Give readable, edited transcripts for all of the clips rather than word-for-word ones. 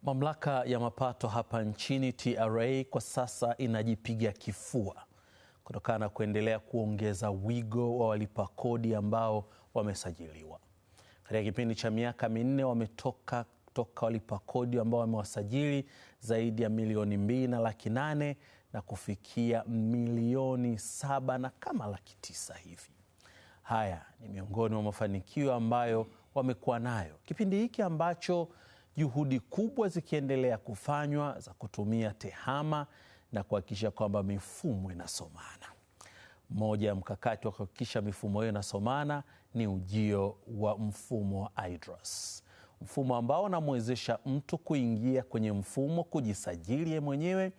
Mamlaka ya mapato hapa nchini TRA kwa sasa inajipiga kifua kutokana na kuendelea kuongeza wigo wa walipa kodi ambao wamesajiliwa. Katika kipindi cha miaka minne wametoka walipa kodi ambao wamewasajili zaidi ya milioni 2.8 na kufikia milioni 7 na kama 900 hivi. Haya ni miongoni mwa mafanikio ambayo wamekuwa nayo kipindi hiki ambacho juhudi kubwa zikiendelea kufanywa za kutumia tehama na kuhakikisha kwamba mifumo inasomana. Moja ya mkakati wa kuhakikisha mifumo hiyo inasomana ni ujio wa mfumo wa IDRAS, mfumo ambao unamwezesha mtu kuingia kwenye mfumo, kujisajili yeye mwenyewe,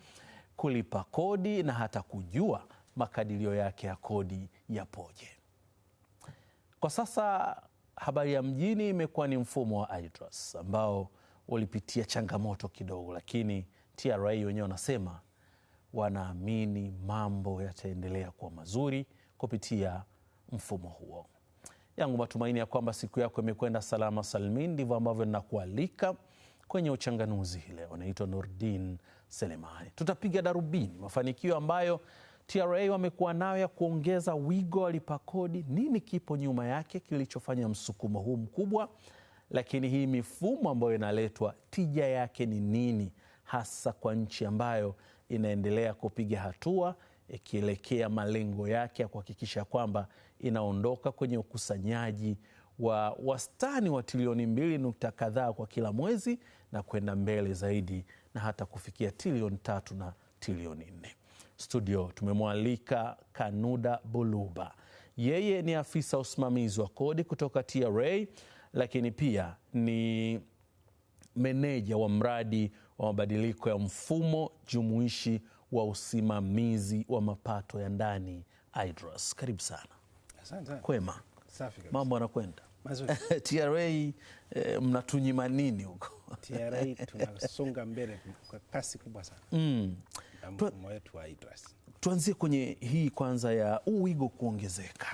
kulipa kodi na hata kujua makadirio yake ya kodi yapoje. Kwa sasa habari ya mjini imekuwa ni mfumo wa IDRAS ambao ulipitia changamoto kidogo, lakini TRA wenyewe wanasema wanaamini mambo yataendelea kuwa mazuri kupitia mfumo huo. Yangu matumaini ya kwamba siku yako imekwenda salama salmin. Ndivyo ambavyo ninakualika kwenye uchanganuzi hii leo. Naitwa Nurdin Selemani. Tutapiga darubini mafanikio ambayo TRA wamekuwa nayo ya kuongeza wigo walipa kodi. Nini kipo nyuma yake kilichofanya msukumo huu mkubwa? Lakini hii mifumo ambayo inaletwa, tija yake ni nini, hasa kwa nchi ambayo inaendelea kupiga hatua ikielekea malengo yake ya kuhakikisha kwamba inaondoka kwenye ukusanyaji wa wastani wa trilioni 2 kadhaa kwa kila mwezi na kwenda mbele zaidi na hata kufikia trilioni 3 na trilioni 4. Studio tumemwalika Kanuda Buluba. Yeye ni afisa usimamizi wa kodi kutoka TRA, lakini pia ni meneja wa mradi wa mabadiliko ya mfumo jumuishi wa usimamizi wa mapato ya ndani IDRAS. Karibu sana. Asante. Kwema? Safi kabisa. Mambo yanakwenda? Mazuri. TRA mnatunyima nini huko? TRA tunasonga mbele kwa kasi kubwa sana. Na mfumo wetu wa IDRAS. Tuanzie kwenye hii kwanza ya wigo kuongezeka.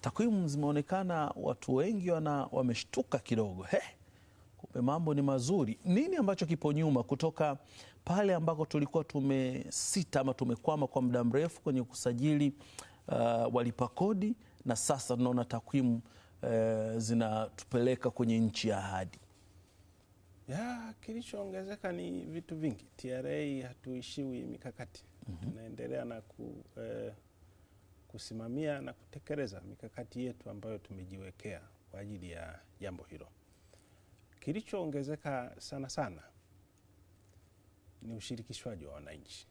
Takwimu zimeonekana watu wengi wameshtuka kidogo. Kumbe mambo ni mazuri. Nini ambacho kipo nyuma kutoka pale ambako tulikuwa tumesita ama tumekwama kwa muda mrefu kwenye kusajili walipa kodi, na sasa tunaona takwimu zinatupeleka kwenye nchi ya ahadi? Kilichoongezeka ni vitu vingi. TRA hatuishiwi mikakati. Tunaendelea na kusimamia na kutekeleza mikakati yetu ambayo tumejiwekea kwa ajili ya jambo hilo. Kilichoongezeka sana sana ni ushirikishwaji wa wananchi.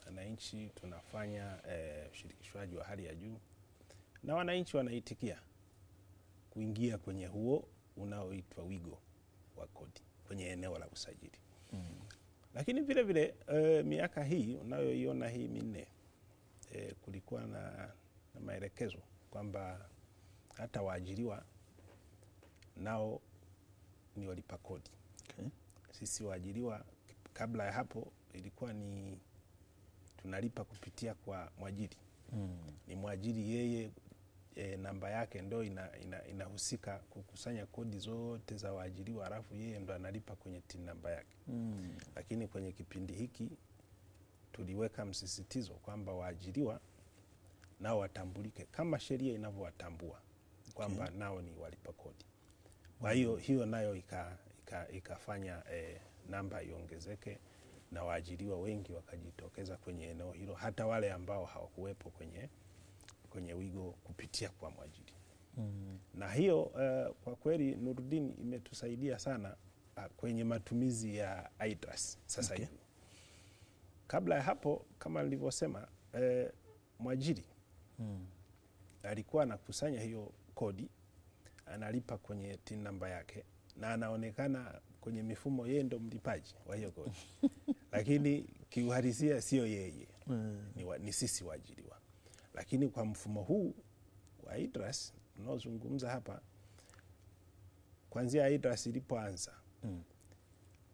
Wananchi tunafanya ushirikishwaji wa hali ya juu na wananchi wanaitikia kuingia kwenye huo unaoitwa wigo wa kodi kwenye eneo la usajili. Lakini vile vile miaka hii unayoiona hii minne, kulikuwa na maelekezo kwamba hata waajiriwa nao ni walipa kodi. Okay. Sisi waajiriwa kabla ya hapo ilikuwa ni tunalipa kupitia kwa mwajiri. Ni mwajiri yeye, namba yake ndo inahusika kukusanya kodi zote za waajiriwa, halafu yeye ndo analipa kwenye TIN namba yake. Lakini kwenye kipindi hiki tuliweka msisitizo kwamba waajiriwa nao watambulike kama sheria inavyowatambua kwamba nao ni walipa kodi. Kwa hiyo nayo ikafanya namba iongezeke na waajiriwa wengi wakajitokeza kwenye eneo hilo, hata wale ambao hawakuwepo kwenye wigo kupitia kwa mwajiri. Na hiyo kwa kweli Nurdin imetusaidia sana kwenye matumizi ya IDRAS sasa hivi. Kabla ya hapo kama nilivyosema, mwajiri alikuwa anakusanya hiyo kodi, analipa kwenye TIN namba yake na anaonekana kwenye mifumo yeye ndo mlipaji wa hiyo kodi. Lakini kiuhalisia sio yeye. Ni sisi waajiriwa. Lakini kwa mfumo huu wa IDRAS unaozungumza hapa, kuanzia IDRAS ilipoanza,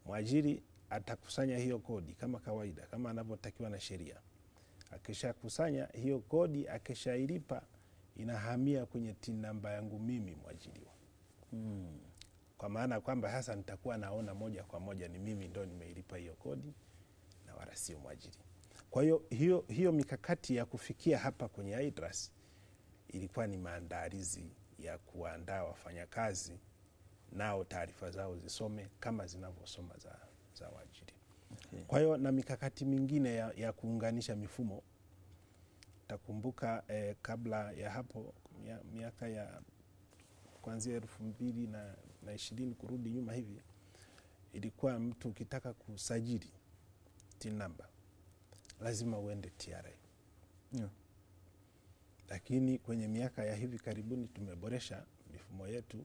mwajiri atakusanya hiyo kodi kama kawaida, kama anavyotakiwa na sheria. Akishakusanya hiyo kodi, akishailipa, inahamia kwenye TIN namba yangu mimi mwajiriwa. kwa maana kwamba sasa nitakuwa naona moja kwa moja ni mimi ndo nimeilipa hiyo kodi na wala sio mwajiri. Kwa hiyo mikakati ya kufikia hapa kwenye IDRAS ilikuwa ni maandalizi ya kuandaa wafanyakazi nao taarifa zao zisome kama zinavyosoma za waajiri. Okay. Kwa hiyo na mikakati mingine ya kuunganisha mifumo. Takumbuka kabla ya hapo miaka ya kuanzia 2020 kurudi nyuma hivi, ilikuwa mtu ukitaka kusajili TIN number lazima uende TRA. Yeah. Lakini kwenye miaka ya hivi karibuni tumeboresha mifumo yetu,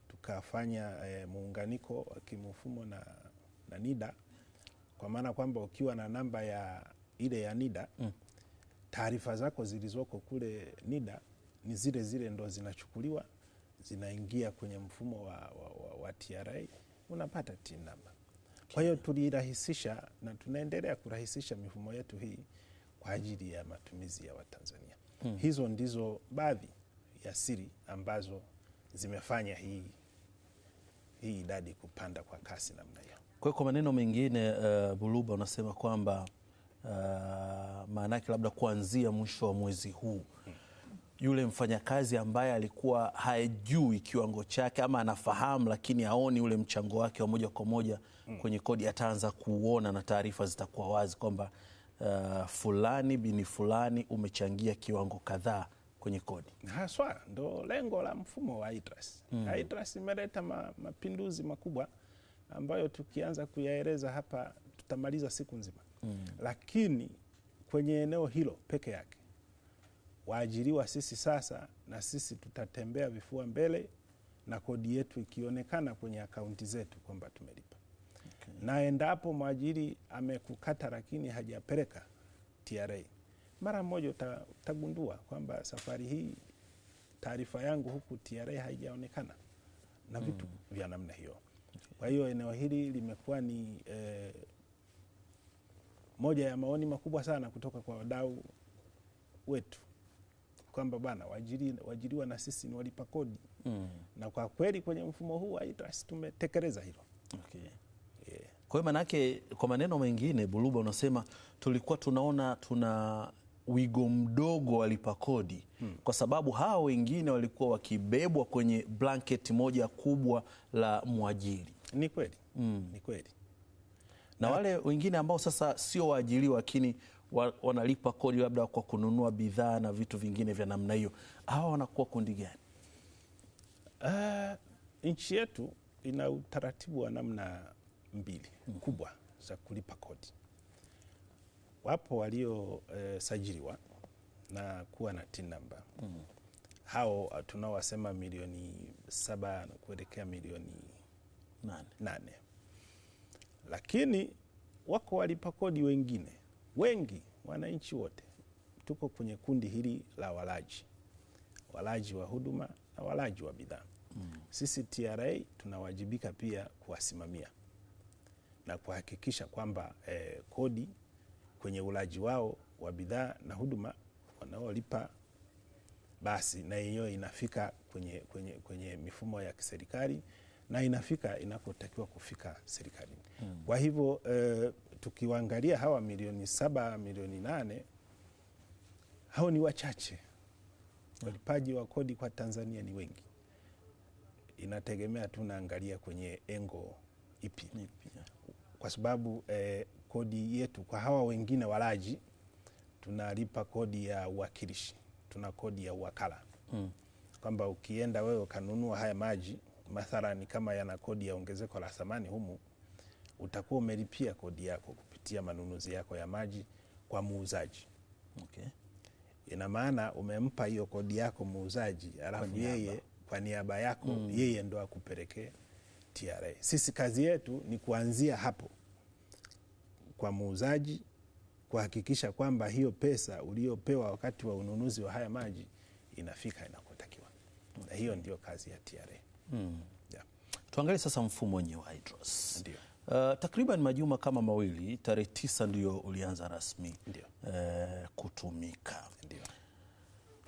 tukafanya muunganiko wa kimfumo na NIDA, kwa maana kwamba ukiwa na namba ile ya NIDA, taarifa zako zilizoko kule NIDA ni zile zile ndo zinachukuliwa zinaingia kwenye mfumo wa TRA, unapata TIN number. Kwa hiyo tulirahisisha na tunaendelea kurahisisha mifumo yetu hii kwa ajili ya matumizi ya Watanzania. Hizo ndizo baadhi ya siri ambazo zimefanya hii idadi kupanda kwa kasi namna hiyo. Kwa maneno mengine Buluba, unasema kwamba maana yake labda kuanzia mwisho wa mwezi huu yule mfanyakazi ambaye alikuwa hajui kiwango chake ama anafahamu lakini haoni ule mchango wake wa moja kwa moja kwenye kodi ataanza kuona, na taarifa zitakuwa wazi kwamba fulani bini fulani umechangia kiwango kadhaa kwenye kodi. Haswa ndo lengo la mfumo wa IDRAS. IDRAS imeleta mapinduzi makubwa ambayo tukianza kuyaeleza hapa tutamaliza siku nzima. Lakini kwenye eneo hilo peke yake, waajiriwa sisi sasa na sisi tutatembea vifua mbele na kodi yetu ikionekana kwenye akaunti zetu kwamba tumelipa. Okay. Na endapo mwajiri amekukata lakini hajapeleka TRA, mara moja utagundua kwamba safari hii taarifa yangu huku TRA haijaonekana na vitu vya namna hiyo. Kwa hiyo eneo hili limekuwa ni moja ya maoni makubwa sana kutoka kwa wadau wetu kwamba bana, waajiriwa na sisi ni walipa kodi. Na kwa kweli kwenye mfumo huu wa IDRAS tumetekeleza hilo. Okay. Yeah. Kwa hiyo manake, kwa maneno mengine Buluba, unasema tulikuwa tunaona tuna wigo mdogo walipa kodi kwa sababu hao wengine walikuwa wakibebwa kwenye blanket moja kubwa la mwajiri. Ni kweli. Ni kweli. Na wale wengine ambao sasa sio waajiriwa lakini wanalipa kodi labda kwa kununua bidhaa na vitu vingine vya namna hiyo, hawa wanakuwa kundi gani? Nchi yetu ina utaratibu wa namna mbili kubwa za kulipa kodi. Wapo waliosajiliwa na kuwa na TIN number. Hao tunaowasema milioni 7 na kuelekea milioni 8. Lakini wako walipa kodi wengine wengi, wananchi wote tuko kwenye kundi hili la walaji wa huduma na walaji wa bidhaa. Sisi TRA tunawajibika pia kuwasimamia na kuhakikisha kwamba kodi kwenye ulaji wao wa bidhaa na huduma wanaolipa basi na yenyewe inafika kwenye mifumo ya kiserikali na inafika inakotakiwa kufika serikalini. Kwa hivyo tukiwaangalia hawa milioni 7, milioni 8, hao ni wachache. Walipaji wa kodi kwa Tanzania ni wengi. Inategemea tunaangalia kwenye engo ipi. Kwa sababu kodi yetu kwa hawa wengine walaji tunalipa kodi ya uwakilishi, tuna kodi ya uwakala. Kwamba ukienda wewe kanunua haya maji mathalani kama yana kodi ya ongezeko la thamani humu, utakuwa umelipia kodi yako kupitia manunuzi yako ya maji kwa muuzaji. Okay. Ina maana umempa hiyo kodi yako muuzaji, alafu yeye kwa niaba yako yeye ndo akupeleke TRA. Sisi kazi yetu ni kuanzia hapo kwa muuzaji kuhakikisha kwamba hiyo pesa uliopewa wakati wa ununuzi wa haya maji inafika inakotakiwa. Na hiyo ndio kazi ya TRA. Yeah. Tuangalie sasa mfumo wenyewe wa IDRAS. Ndio. Takriban majuma kama mawili, tarehe 9 ndio ulianza rasmi kutumika. Ndio.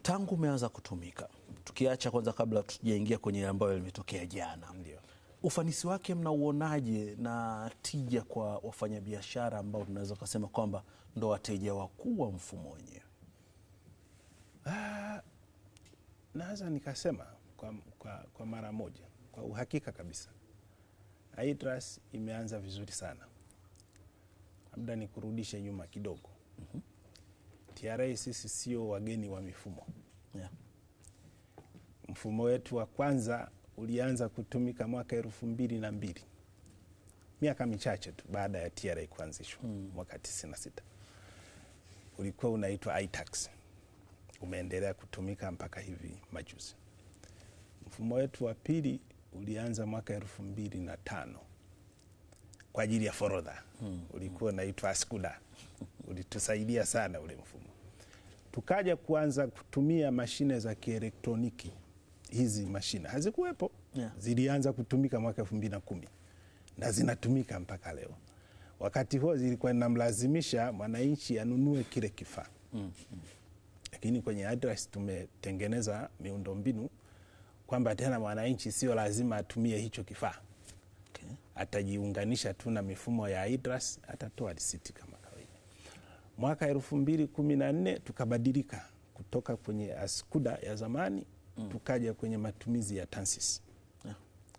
Tangu umeanza kutumika, tukiacha kwanza kabla tujaingia kwenye ambayo limetokea jana. Ndio. Ufanisi wake mnauonaje na tija kwa wafanyabiashara ambao tunaweza kusema kwamba ndo wateja wakuu wa mfumo wenyewe? Naweza nikasema kwa mara moja, kwa uhakika kabisa, iTrust imeanza vizuri sana. Labda nikurudishe nyuma kidogo. TRA sisi sio wageni wa mifumo. Yeah. Mfumo wetu wa kwanza ulianza kutumika mwaka 2002, miaka michache tu baada ya TRA kuanzishwa mwaka 96. Ulikuwa unaitwa iTax, umeendelea kutumika mpaka hivi majuzi. Mfumo wetu wa pili ulianza mwaka 2005 kwa ajili ya forodha, ulikuwa unaitwa Askuda. Ulitusaidia sana ule mfumo. Tukaja kuanza kutumia mashine za kielektroniki. Hizi mashine hazikuwepo. Yeah. Zilianza kutumika mwaka 2010 na zinatumika mpaka leo. Wakati huo zilikuwa inamlazimisha mwananchi anunue kile kifaa. Lakini kwenye iTrust tumetengeneza miundombinu kwamba tena mwananchi sio lazima atumie hicho kifaa. Okay. Atajiunganisha tu na mifumo ya iTrust, atatoa risiti kama kawaida. Mwaka 2014 tukabadilika kutoka kwenye Askuda ya zamani tukaja kwenye matumizi ya TANSIS. Yeah.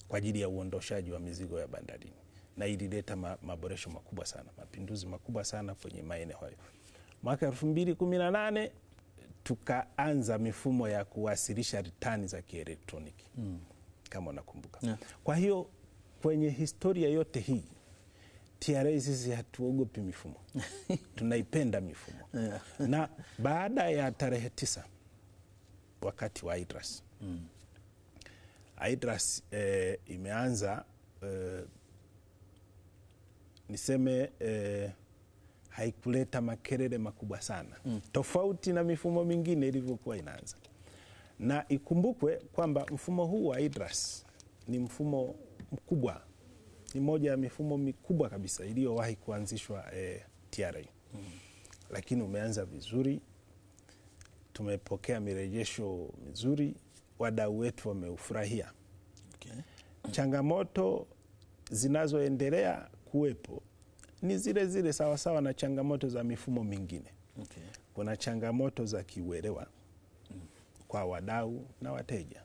Kwa ajili ya uondoshaji wa mizigo ya bandarini, na ilileta maboresho makubwa sana, mapinduzi makubwa sana kwenye maeneo hayo. Mwaka 2018 tukaanza mifumo ya kuwasilisha ritani za kielektroniki, kama unakumbuka. Yeah. Kwa hiyo kwenye historia yote hii TRA sisi hatuogopi mifumo. Tunaipenda mifumo. Yeah. Na baada ya tarehe 9 wakati wa iTrust, iTrust imeanza niseme haikuleta makelele makubwa sana, tofauti na mifumo mingine ilivyokuwa inaanza. Na ikumbukwe kwamba mfumo huu wa iTrust ni mfumo mkubwa, ni moja ya mifumo mikubwa kabisa iliyowahi kuanzishwa TRA. Lakini umeanza vizuri, tumepokea mirejesho mizuri, wadau wetu wameufurahia. Okay. Changamoto zinazoendelea kuwepo ni zile zile sawasawa na changamoto za mifumo mingine. Okay. Kuna changamoto za kiuelewa kwa wadau na wateja,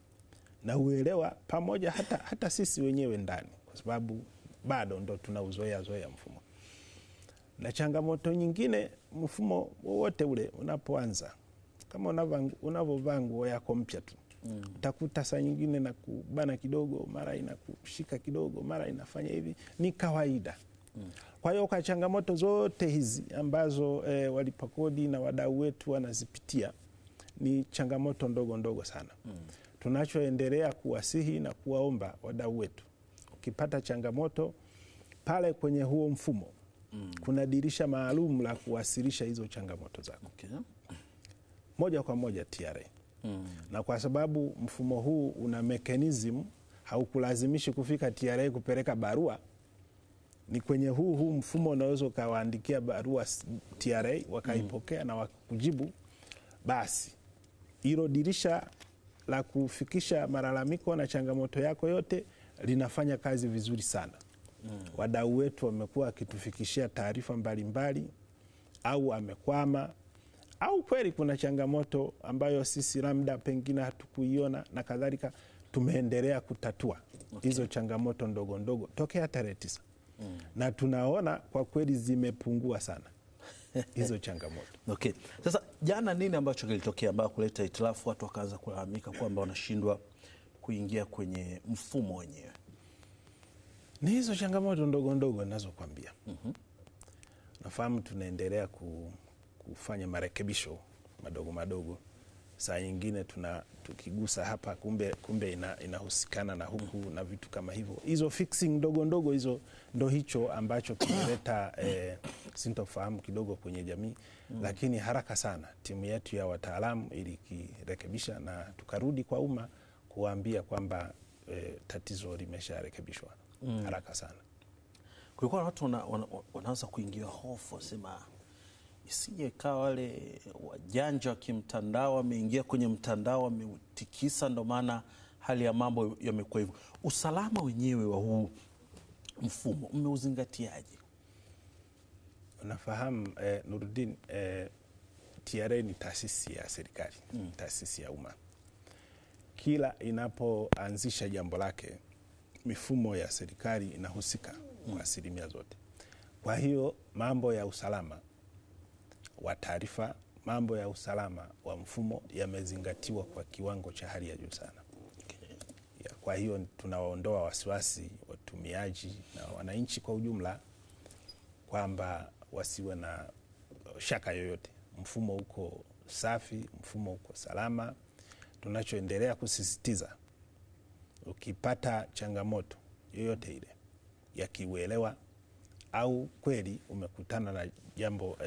na uelewa pamoja hata sisi wenyewe ndani, kwa sababu bado ndo tunauzoea mfumo. Na changamoto nyingine, mfumo wowote ule unapoanza, kama unavovaa nguo yako mpya tu, utakuta saa nyingine na kubana kidogo, mara inakushika kidogo, mara inafanya hivi, ni kawaida. Kwa hiyo kwa changamoto zote hizi ambazo walipa kodi na wadau wetu wanazipitia, ni changamoto ndogo ndogo sana. Tunachoendelea kuwasihi na kuwaomba wadau wetu, ukipata changamoto pale kwenye huo mfumo, kuna dirisha maalum la kuwasilisha hizo changamoto zako. Okay. Moja kwa moja TRA. Na kwa sababu mfumo huu una mechanism, haukulazimishi kufika TRA kupeleka barua. Ni kwenye huu mfumo unaweza ukawaandikia barua TRA, wakaipokea na wakujibu. Basi hilo dirisha la kufikisha malalamiko na changamoto yako yote linafanya kazi vizuri sana. Wadau wetu wamekuwa wakitufikishia taarifa mbalimbali, au amekwama, au kweli kuna changamoto ambayo sisi labda pengine hatukuiona na kadhalika. Tumeendelea kutatua hizo changamoto ndogo ndogo tokea tarehe 9. Na tunaona kwa kweli zimepungua sana hizo changamoto. Okay. Sasa jana nini ambacho kilitokea ambao kuleta itilafu, watu wakaanza kulalamika kwamba wanashindwa kuingia kwenye mfumo wenyewe? Ni hizo changamoto ndogo ndogo ninazokuambia. Nafahamu tunaendelea kufanya marekebisho madogo madogo. Saa nyingine tukigusa hapa kumbe inahusikana na huku na vitu kama hivyo. Hizo fixing ndogo ndogo hizo ndo hicho ambacho kimeleta sintofahamu kidogo kwenye jamii. Lakini haraka sana timu yetu ya wataalamu ilikirekebisha na tukarudi kwa umma kuambia kwamba tatizo limesharekebishwa haraka sana. Kulikuwa na watu wanaanza kuingia hofu, wasema isije kawa wale wajanja wa kimtandao wameingia kwenye mtandao wameutikisa, ndo maana hali ya mambo yamekuwa hivyo. Usalama wenyewe wa huu mfumo mmeuzingatiaje? Unafahamu Nuruddin, TRA ni taasisi ya serikali, taasisi ya umma. Kila inapoanzisha jambo lake, mifumo ya serikali inahusika kwa asilimia zote. Kwa hiyo mambo ya usalama wa taarifa, mambo ya usalama wa mfumo yamezingatiwa kwa kiwango cha hali ya juu sana. Kwa hiyo tunawaondoa wasiwasi watumiaji na wananchi kwa ujumla kwamba wasiwe na shaka yoyote. Mfumo uko safi, mfumo uko salama. Tunachoendelea kusisitiza, ukipata changamoto yoyote ile ya kiuelewa au kweli umekutana na jambo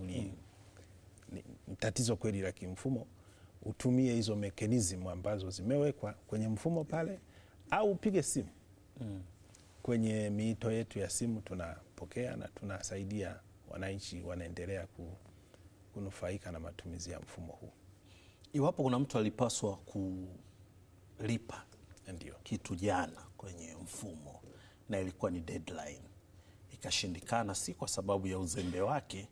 ni tatizo kweli la kimfumo, utumie hizo mekanizmu ambazo zimewekwa kwenye mfumo pale, au upige simu. Kwenye miito yetu ya simu tunapokea na tunasaidia wananchi, wanaendelea kunufaika na matumizi ya mfumo huu. Iwapo kuna mtu alipaswa kulipa Ndio kitu jana kwenye mfumo na ilikuwa ni deadline, ikashindikana, si kwa sababu ya uzembe wake,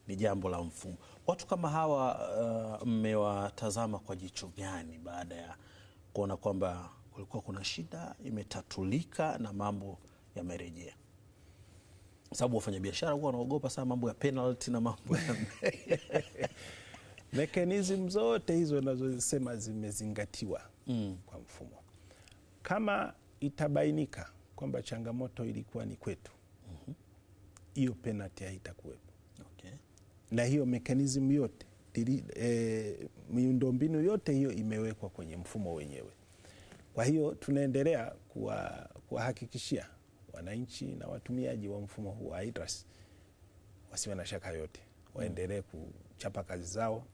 ni jambo la mfumo. Watu kama hawa mmewatazama kwa jicho gani baada ya kuona kwamba kulikuwa kuna shida imetatulika na mambo yamerejea? Sababu wafanyabiashara huwa wanaogopa sana mambo ya penalty na mambo ya mekanizmu zote hizo nazosema zimezingatiwa kwa mfumo. Kama itabainika kwamba changamoto ilikuwa ni kwetu, hiyo penalty haitakuwepo. Okay. Na hiyo mekanizmu yote, miundombinu yote hiyo imewekwa kwenye mfumo wenyewe. Kwa hiyo tunaendelea kuwahakikishia wananchi na watumiaji wa mfumo huu wa IDRAS wasiwe na shaka yote, waendelee kuchapa kazi zao,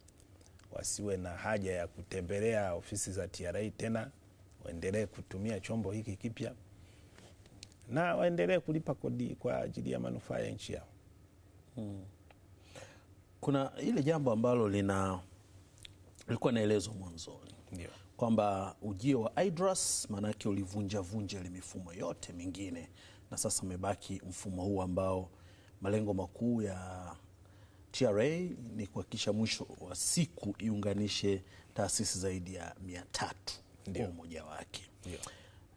wasiwe na haja ya kutembelea ofisi za TRA tena, waendelee kutumia chombo hiki kipya na waendelee kulipa kodi kwa ajili ya manufaa ya nchi yao. Kuna ile jambo ambalo lilikuwa naelezwa mwanzoni, ndio kwamba ujio wa IDRAS maanake ulivunja ile mifumo yote mingine, na sasa umebaki mfumo huu ambao malengo makuu ya TRA ni kuhakikisha mwisho wa siku iunganishe taasisi zaidi ya 300 kwa umoja wake. Ndio.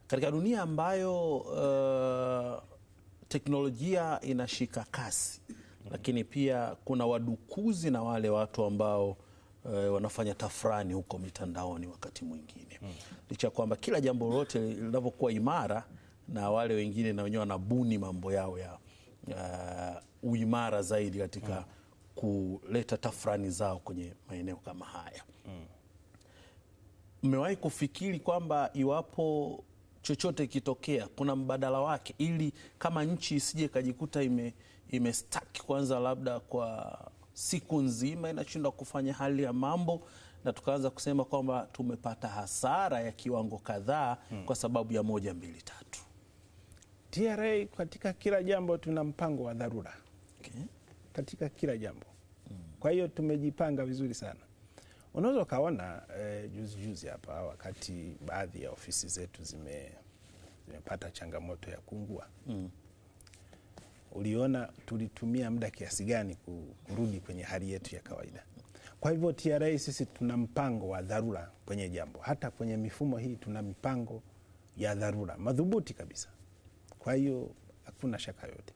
Katika dunia ambayo teknolojia inashika kasi, lakini pia kuna wadukuzi na wale watu ambao wanafanya tafrani huko mitandaoni wakati mwingine. Licha kwamba kila jambo lote linavyokuwa imara, na wale wengine na wenyewe wanabuni mambo yao ya uimara zaidi katika kuleta tafrani zao kwenye maeneo kama haya. Mmewahi kufikiri kwamba iwapo chochote kitokea kuna mbadala wake, ili kama nchi isije kajikuta imestaki kwanza labda kwa siku nzima inashindwa kufanya hali ya mambo, na tukaanza kusema kwamba tumepata hasara ya kiwango kadhaa kwa sababu ya 1, 2, 3? TRA katika kila jambo tuna mpango wa dharura. Okay. Katika kila jambo. Kwa hiyo tumejipanga vizuri sana. Unaweza ukaona juzi hapa wakati baadhi ya ofisi zetu zimepata changamoto ya kuungua. Uliona tulitumia muda kiasi gani kurudi kwenye hali yetu ya kawaida. Kwa hivyo TRA sisi tuna mpango wa dharura kwenye jambo. Hata kwenye mifumo hii tuna mipango ya dharura madhubuti kabisa. Kwa hiyo hakuna shaka yote.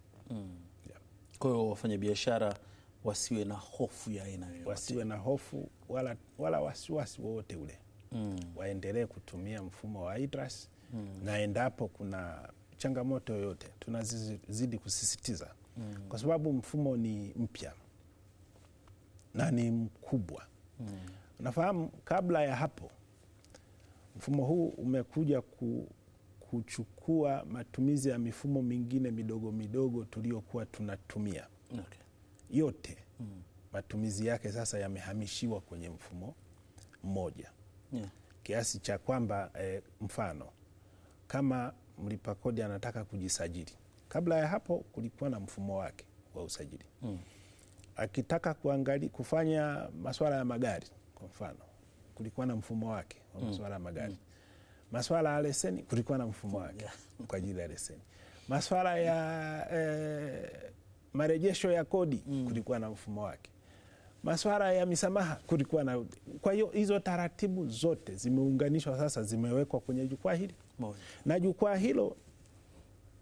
Kwa hiyo wafanyabiashara wasiwe na hofu ya aina yoyote. Wasiwe na hofu wala wasiwasi wowote ule. Waendelee kutumia mfumo wa IDRAS, na endapo kuna changamoto yoyote tunazidi kusisitiza, kwa sababu mfumo ni mpya na ni mkubwa. Unafahamu, kabla ya hapo mfumo huu umekuja kuchukua matumizi ya mifumo mingine midogo midogo tuliyokuwa tunatumia. Okay. Yote matumizi yake sasa yamehamishiwa kwenye mfumo mmoja. Kiasi cha kwamba mfano kama mlipa kodi anataka kujisajili, kabla ya hapo kulikuwa na mfumo wake wa usajili. Akitaka kufanya masuala ya magari kwa mfano, kulikuwa na mfumo wake wa masuala ya magari. Masuala ya leseni kulikuwa na mfumo wake kwa ajili ya leseni. Masuala ya marejesho ya kodi kulikuwa na mfumo wake. Masuala ya misamaha kulikuwa na. Kwa hiyo hizo taratibu zote zimeunganishwa sasa, zimewekwa kwenye jukwaa hili na jukwaa hilo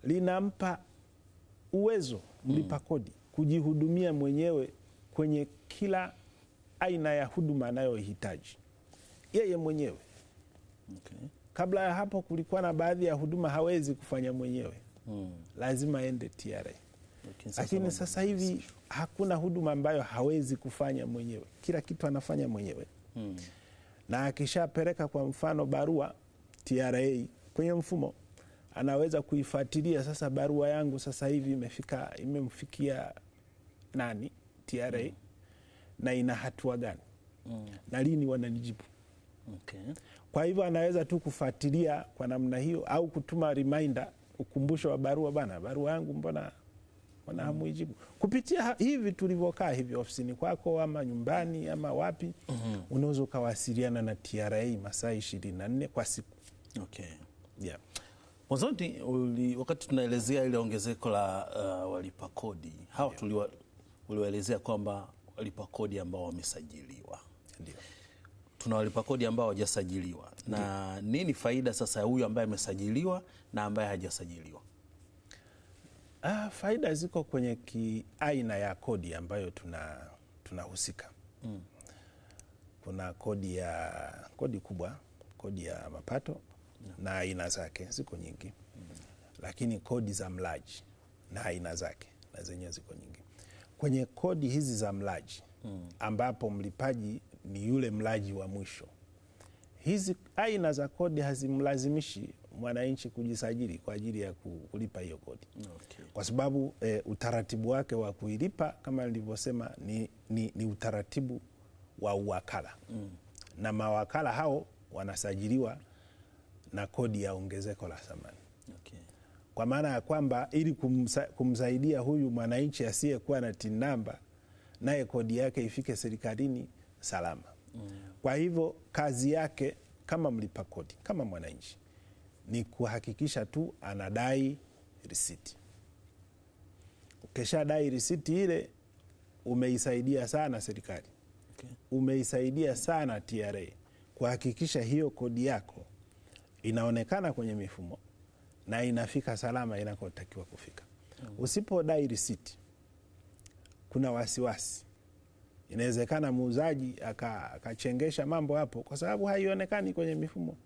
linampa uwezo mlipa kodi kujihudumia mwenyewe kwenye kila aina ya huduma anayohitaji yeye mwenyewe. Okay. Kabla ya hapo kulikuwa na baadhi ya huduma hawezi kufanya mwenyewe, lazima ende TRA. Lakini sasa hivi hakuna huduma ambayo hawezi kufanya mwenyewe, kila kitu anafanya mwenyewe. Na akishapeleka kwa mfano barua TRA kwenye mfumo, anaweza kuifuatilia, sasa barua yangu sasa hivi imemfikia nani TRA, na ina hatua gani, na lini wananijibu. Okay. Kwa hivyo anaweza tu kufuatilia kwa namna hiyo, au kutuma reminder, ukumbusho wa barua, bana barua yangu mbona hamuijibu. Kupitia hivi tulivyokaa hivi ofisini kwako ama nyumbani ama wapi, unaweza ukawasiliana na TRA masaa 24 kwa siku. Okay. Yeah. Mwanzoni wakati tunaelezea ile ongezeko la walipa kodi hawa, uliwaelezea kwamba walipa kodi ambao wamesajiliwa. Ndio. Tuna walipa kodi ambao hawajasajiliwa. Na nini faida sasa ya huyu ambaye amesajiliwa na ambaye hajasajiliwa? Faida ziko kwenye aina ya kodi ambayo tunahusika. Kuna kodi kubwa, kodi ya mapato na aina zake ziko nyingi. Lakini kodi za mlaji na aina zake na zenyewe ziko nyingi. Kwenye kodi hizi za mlaji ambapo mlipaji ni yule mlaji wa mwisho, hizi aina za kodi hazimlazimishi mwananchi kujisajili kwa ajili ya kulipa hiyo kodi. Okay. Kwa sababu utaratibu wake wa kuilipa kama nilivyosema ni utaratibu wa uwakala. Na mawakala hao wanasajiliwa na kodi ya ongezeko la thamani. Okay. Kwa maana ya kwamba ili kumsaidia huyu mwananchi asiyekuwa na TIN namba, naye kodi yake ifike serikalini salama. Kwa hivyo kazi yake kama mlipa kodi, kama mwananchi, ni kuhakikisha tu anadai risiti. Ukisha dai risiti ile, umeisaidia sana serikali. Okay. Umeisaidia sana TRA kuhakikisha hiyo kodi yako inaonekana kwenye mifumo na inafika salama inakotakiwa kufika. Usipodai risiti, kuna wasiwasi. Inawezekana muuzaji akachengesha mambo hapo kwa sababu haionekani kwenye mifumo.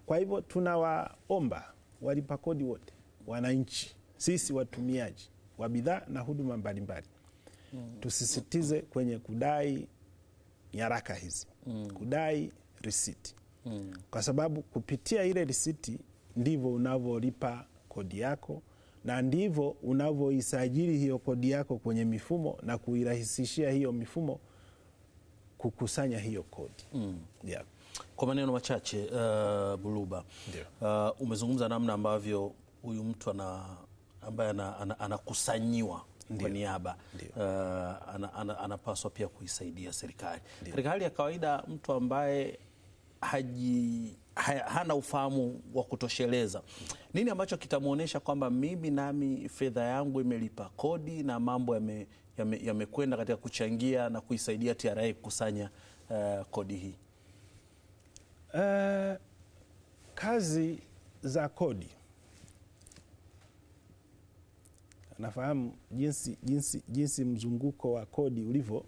Kwa hivyo tunawaomba walipa kodi wote, wananchi, sisi watumiaji wa bidhaa na huduma mbalimbali, tusisitize kwenye kudai nyaraka hizi, kudai risiti. Kwa sababu kupitia ile risiti ndivyo unavyolipa kodi yako, na ndivyo unavyoisajili hiyo kodi yako kwenye mifumo na kuirahisishia hiyo mifumo kukusanya hiyo kodi. Yeah. Kwa maneno machache, Buluba, umezungumza namna ambavyo huyu mtu ambaye anakusanyiwa kwa niaba anapaswa pia kuisaidia serikali. Katika hali ya kawaida, mtu ambaye hana ufahamu wa kutosheleza, nini ambacho kitamuonesha kwamba nami fedha yangu imelipa kodi na mambo yamekwenda katika kuchangia na kuisaidia TRA kukusanya kodi hii? Kazi za kodi, nafahamu jinsi mzunguko wa kodi ulivyo.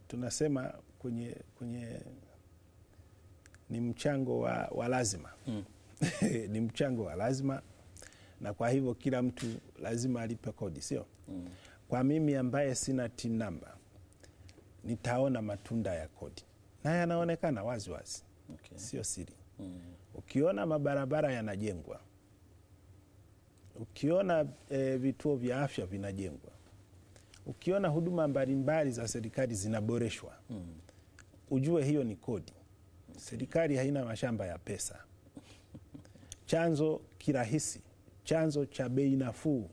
Tunasema kwenye ni mchango wa lazima. Ni mchango wa lazima, na kwa hivyo kila mtu lazima alipe kodi, sio? Kwa mimi ambaye sina TIN namba, nitaona matunda ya kodi na yanaonekana wazi wazi. Okay. Sio siri. Ukiona mabarabara yanajengwa, ukiona vituo vya afya vinajengwa, ukiona huduma mbalimbali za serikali zinaboreshwa, ujue hiyo ni kodi. Serikali haina mashamba ya pesa. Chanzo kirahisi, chanzo cha bei nafuu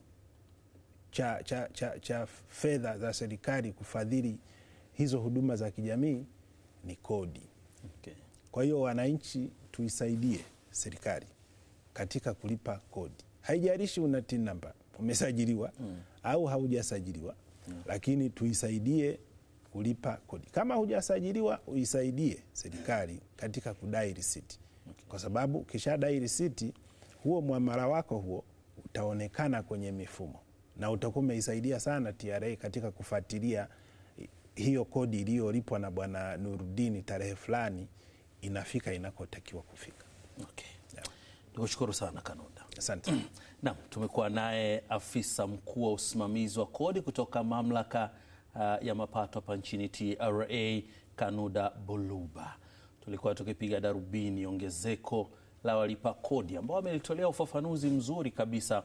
cha fedha za serikali kufadhili hizo huduma za kijamii ni kodi. Okay. Kwa hiyo wananchi tuisaidie serikali katika kulipa kodi. Haijalishi una TIN number, umesajiliwa au haujasajiliwa, lakini tuisaidie kulipa kodi. Kama hujasajiliwa, uisaidie serikali katika kudai risiti. Kwa sababu ukisha dai risiti, huo muamala wako huo utaonekana kwenye mifumo na utakuwa umeisaidia sana TRA katika kufuatilia hiyo kodi iliyolipwa na Bwana Nurdin tarehe fulani inafika inakotakiwa kufika. Okay. Yeah. Nikushukuru sana Kanunda. Asante. Naam, tumekuwa naye afisa mkuu wa usimamizi wa kodi kutoka mamlaka ya mapato hapa nchini TRA, Kanuda Buluba. Tulikuwa tukipiga darubini ongezeko la walipa kodi ambao wamelitolea ufafanuzi mzuri kabisa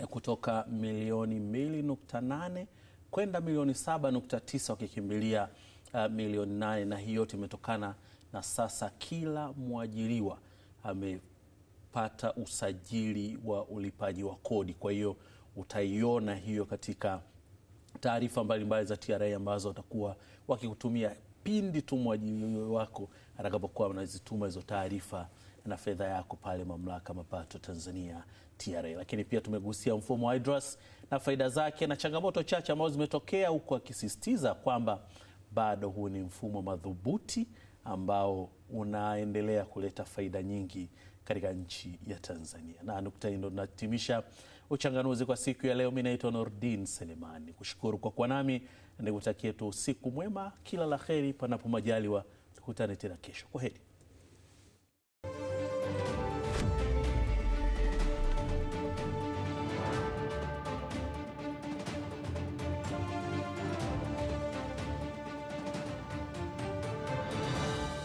kutoka milioni 2.8 kwenda milioni 7.9 wakikimbilia milioni 8, na hiyo yote imetokana na sasa kila mwajiriwa amepata usajili wa ulipaji wa kodi. Kwa hiyo utaiona hiyo katika taarifa mbalimbali za TRA ambazo watakuwa wakikutumia pindi tu mwajiri wako atakapokuwa anazituma hizo taarifa na fedha yako pale mamlaka mapato Tanzania TRA. Lakini pia tumegusia mfumo wa IDRAS na faida zake na changamoto chache ambazo zimetokea, huko akisisitiza kwamba bado huu ni mfumo madhubuti ambao unaendelea kuleta faida nyingi katika nchi ya Tanzania. Na nukta hii ndo tunahitimisha uchanganuzi kwa siku ya leo. Mimi naitwa Nurdin Selemani. Kushukuru kwa kuwa nami na nikutakie tu usiku mwema, kila la kheri, panapo majaliwa tukutane tena kesho. Kwaheri.